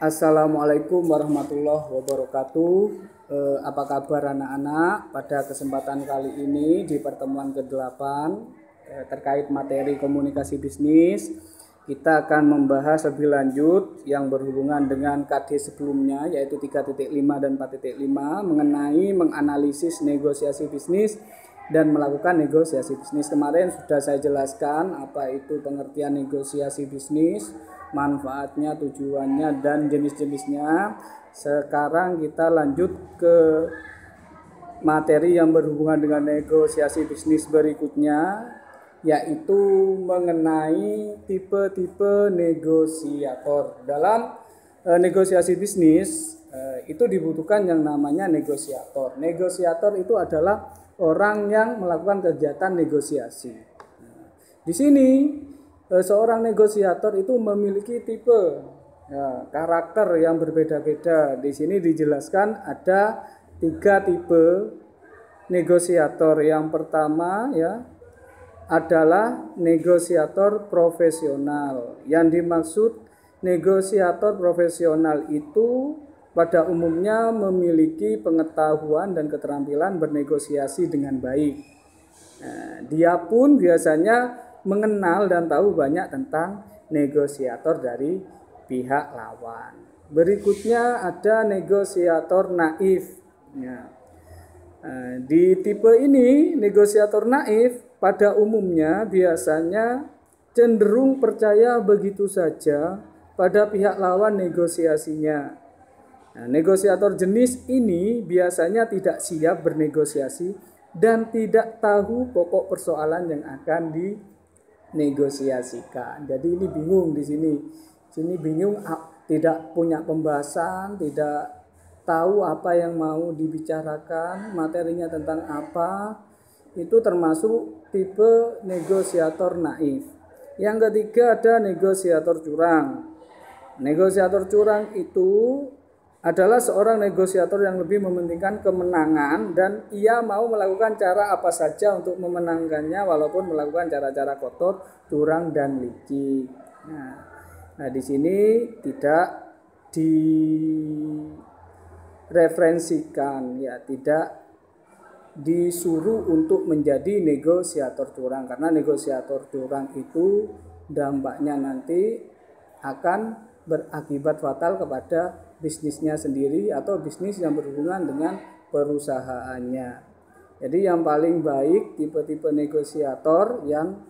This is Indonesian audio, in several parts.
Assalamualaikum warahmatullahi wabarakatuh. Apa kabar anak-anak? Pada kesempatan kali ini di pertemuan ke-8 terkait materi komunikasi bisnis, kita akan membahas lebih lanjut yang berhubungan dengan KD sebelumnya, yaitu 3.5 dan 4.5 mengenai menganalisis negosiasi bisnis dan melakukan negosiasi bisnis. Kemarin sudah saya jelaskan apa itu pengertian negosiasi bisnis, manfaatnya, tujuannya, dan jenis-jenisnya. Sekarang kita lanjut ke materi yang berhubungan dengan negosiasi bisnis berikutnya, yaitu mengenai tipe-tipe negosiator. Dalam negosiasi bisnis itu dibutuhkan yang namanya negosiator. Negosiator itu adalah orang yang melakukan kegiatan negosiasi. Di sini seorang negosiator itu memiliki tipe karakter yang berbeda-beda. Di sini dijelaskan ada 3 tipe negosiator. Yang pertama adalah negosiator profesional. Yang dimaksud negosiator profesional itu pada umumnya memiliki pengetahuan dan keterampilan bernegosiasi dengan baik. Dia pun biasanya mengenal dan tahu banyak tentang negosiator dari pihak lawan. Berikutnya ada negosiator naif. Di tipe ini negosiator naif pada umumnya biasanya cenderung percaya begitu saja pada pihak lawan negosiasinya. Negosiator jenis ini biasanya tidak siap bernegosiasi dan tidak tahu pokok persoalan yang akan dinegosiasikan. Jadi ini bingung di sini. Sini bingung, tidak punya pembahasan, tidak tahu apa yang mau dibicarakan, materinya tentang apa. Itu termasuk tipe negosiator naif. Yang ketiga ada negosiator curang. Negosiator curang itu adalah seorang negosiator yang lebih mementingkan kemenangan dan ia mau melakukan cara apa saja untuk memenangkannya walaupun melakukan cara-cara kotor, curang, dan licik. Nah di sini tidak direferensikan, tidak disuruh untuk menjadi negosiator curang, karena negosiator curang itu dampaknya nanti akan berakibat fatal kepada bisnisnya sendiri atau bisnis yang berhubungan dengan perusahaannya. Jadi yang paling baik tipe-tipe negosiator yang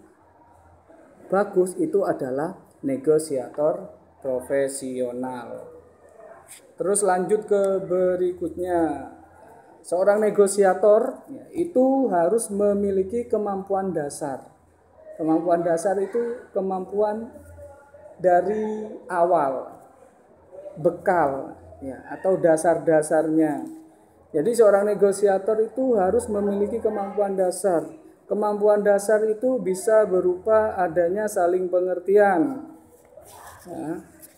bagus itu adalah negosiator profesional. Terus lanjut ke berikutnya. Seorang negosiator itu harus memiliki kemampuan dasar. Kemampuan dasar itu kemampuan dari awal, bekal atau dasar-dasarnya. Jadi seorang negosiator itu harus memiliki kemampuan dasar. Kemampuan dasar itu bisa berupa adanya saling pengertian.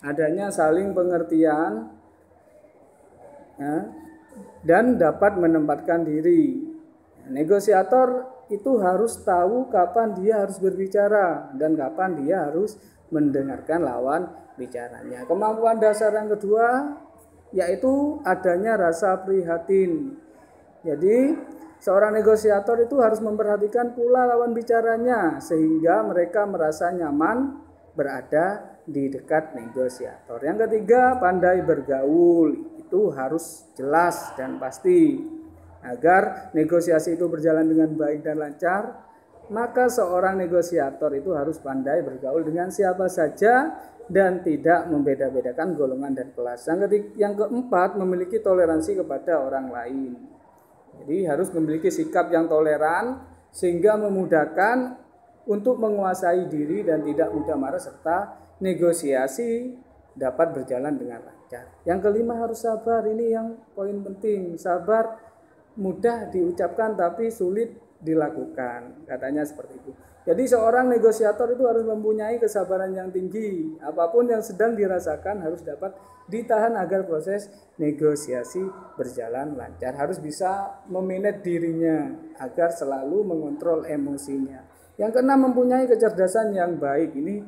Adanya saling pengertian dan dapat menempatkan diri. Negosiator itu harus tahu kapan dia harus berbicara dan kapan dia harus mendengarkan lawan bicaranya. Kemampuan dasar yang kedua yaitu adanya rasa prihatin. Jadi seorang negosiator itu harus memperhatikan pula lawan bicaranya sehingga mereka merasa nyaman berada di dekat negosiator. Yang ketiga, pandai bergaul. Itu harus jelas dan pasti. Agar negosiasi itu berjalan dengan baik dan lancar, maka seorang negosiator itu harus pandai bergaul dengan siapa saja dan tidak membeda-bedakan golongan dan kelas. Yang keempat, memiliki toleransi kepada orang lain. Jadi harus memiliki sikap yang toleran sehingga memudahkan untuk menguasai diri dan tidak mudah marah serta negosiasi dapat berjalan dengan lancar. Yang kelima harus sabar. Ini yang poin penting. Sabar mudah diucapkan tapi sulit dilakukan, katanya seperti itu. Jadi seorang negosiator itu harus mempunyai kesabaran yang tinggi. Apapun yang sedang dirasakan harus dapat ditahan agar proses negosiasi berjalan lancar. Harus bisa memanage dirinya agar selalu mengontrol emosinya. Yang keenam, mempunyai kecerdasan yang baik. Ini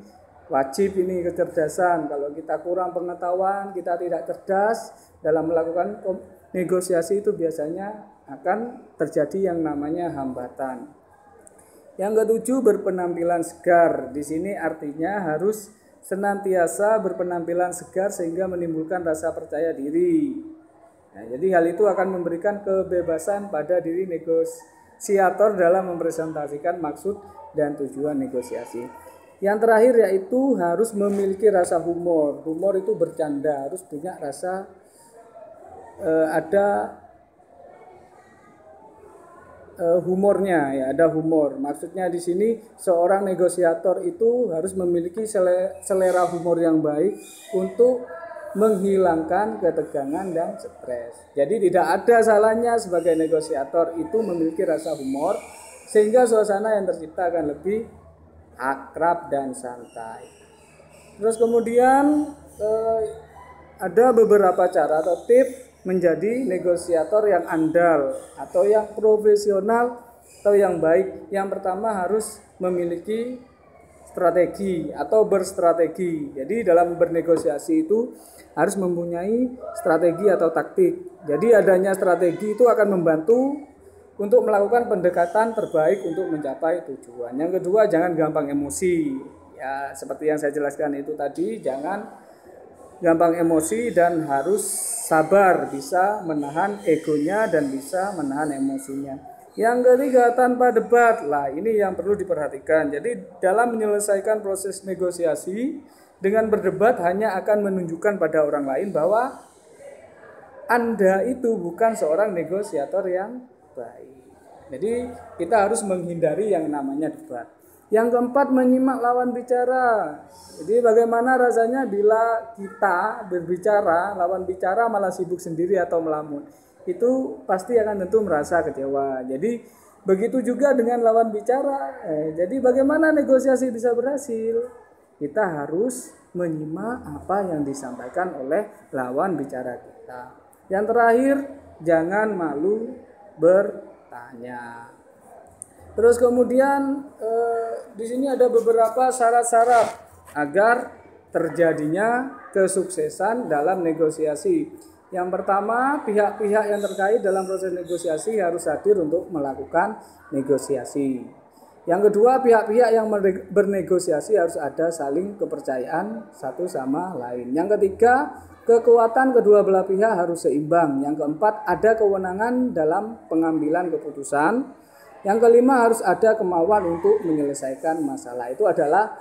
wajib ini kecerdasan. Kalau kita kurang pengetahuan, kita tidak cerdas dalam melakukan negosiasi, itu biasanya akan terjadi yang namanya hambatan. Yang ketujuh, berpenampilan segar. Di sini artinya harus senantiasa berpenampilan segar sehingga menimbulkan rasa percaya diri. Nah, jadi hal itu akan memberikan kebebasan pada diri negosiator dalam mempresentasikan maksud dan tujuan negosiasi. Yang terakhir yaitu harus memiliki rasa humor. Humor itu bercanda, harus punya rasa ada humornya, ya, ada humor. Maksudnya di sini seorang negosiator itu harus memiliki selera humor yang baik untuk menghilangkan ketegangan dan stres. Jadi tidak ada salahnya sebagai negosiator itu memiliki rasa humor sehingga suasana yang tercipta akan lebih akrab dan santai. Terus kemudian ada beberapa cara atau tips menjadi negosiator yang andal atau yang profesional atau yang baik. Yang pertama harus memiliki strategi atau berstrategi. Jadi dalam bernegosiasi itu harus mempunyai strategi atau taktik. Jadi adanya strategi itu akan membantu untuk melakukan pendekatan terbaik untuk mencapai tujuan. Yang kedua, jangan gampang emosi. Ya, seperti yang saya jelaskan itu tadi, jangan gampang emosi dan harus sabar, bisa menahan egonya dan bisa menahan emosinya. Yang ketiga, tanpa debat. Lah, ini yang perlu diperhatikan. Jadi dalam menyelesaikan proses negosiasi dengan berdebat hanya akan menunjukkan pada orang lain bahwa Anda itu bukan seorang negosiator yang baik. Jadi kita harus menghindari yang namanya debat. Yang keempat, menyimak lawan bicara. Jadi bagaimana rasanya bila kita berbicara, lawan bicara malah sibuk sendiri atau melamun. Itu pasti akan tentu merasa kecewa. Jadi begitu juga dengan lawan bicara. Jadi bagaimana negosiasi bisa berhasil? Kita harus menyimak apa yang disampaikan oleh lawan bicara kita. Yang terakhir, jangan malu bertanya. Terus kemudian di sini ada beberapa syarat-syarat agar terjadinya kesuksesan dalam negosiasi. Yang pertama, pihak-pihak yang terkait dalam proses negosiasi harus hadir untuk melakukan negosiasi. Yang kedua, pihak-pihak yang bernegosiasi harus ada saling kepercayaan satu sama lain. Yang ketiga, kekuatan kedua belah pihak harus seimbang. Yang keempat, ada kewenangan dalam pengambilan keputusan. Yang kelima, harus ada kemauan untuk menyelesaikan masalah. Itu adalah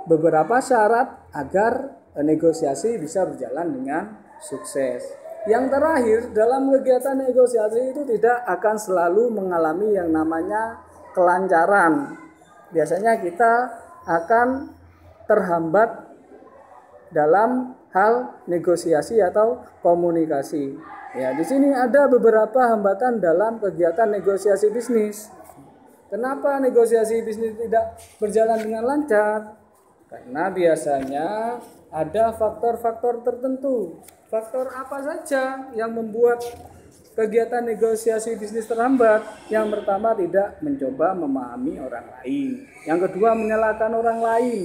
beberapa syarat agar negosiasi bisa berjalan dengan sukses. Yang terakhir, dalam kegiatan negosiasi itu tidak akan selalu mengalami yang namanya kelancaran. Biasanya kita akan terhambat dalam hal negosiasi atau komunikasi. Ya, di sini ada beberapa hambatan dalam kegiatan negosiasi bisnis. Kenapa negosiasi bisnis tidak berjalan dengan lancar? Karena biasanya ada faktor-faktor tertentu. Faktor apa saja yang membuat kegiatan negosiasi bisnis terhambat? Yang pertama, tidak mencoba memahami orang lain. Yang kedua, menyalahkan orang lain.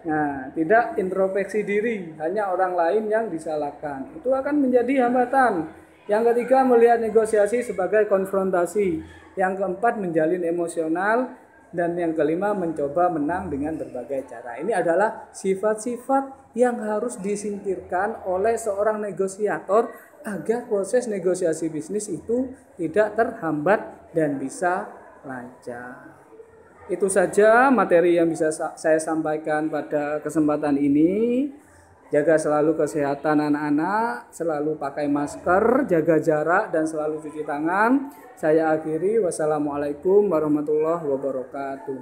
Nah, tidak introspeksi diri, hanya orang lain yang disalahkan. Itu akan menjadi hambatan. Yang ketiga, melihat negosiasi sebagai konfrontasi. Yang keempat, menjalin emosional. Dan yang kelima, mencoba menang dengan berbagai cara. Ini adalah sifat-sifat yang harus disingkirkan oleh seorang negosiator agar proses negosiasi bisnis itu tidak terhambat dan bisa lancar. Itu saja materi yang bisa saya sampaikan pada kesempatan ini. Jaga selalu kesehatan anak-anak, selalu pakai masker, jaga jarak, dan selalu cuci tangan. Saya akhiri, wassalamualaikum warahmatullahi wabarakatuh.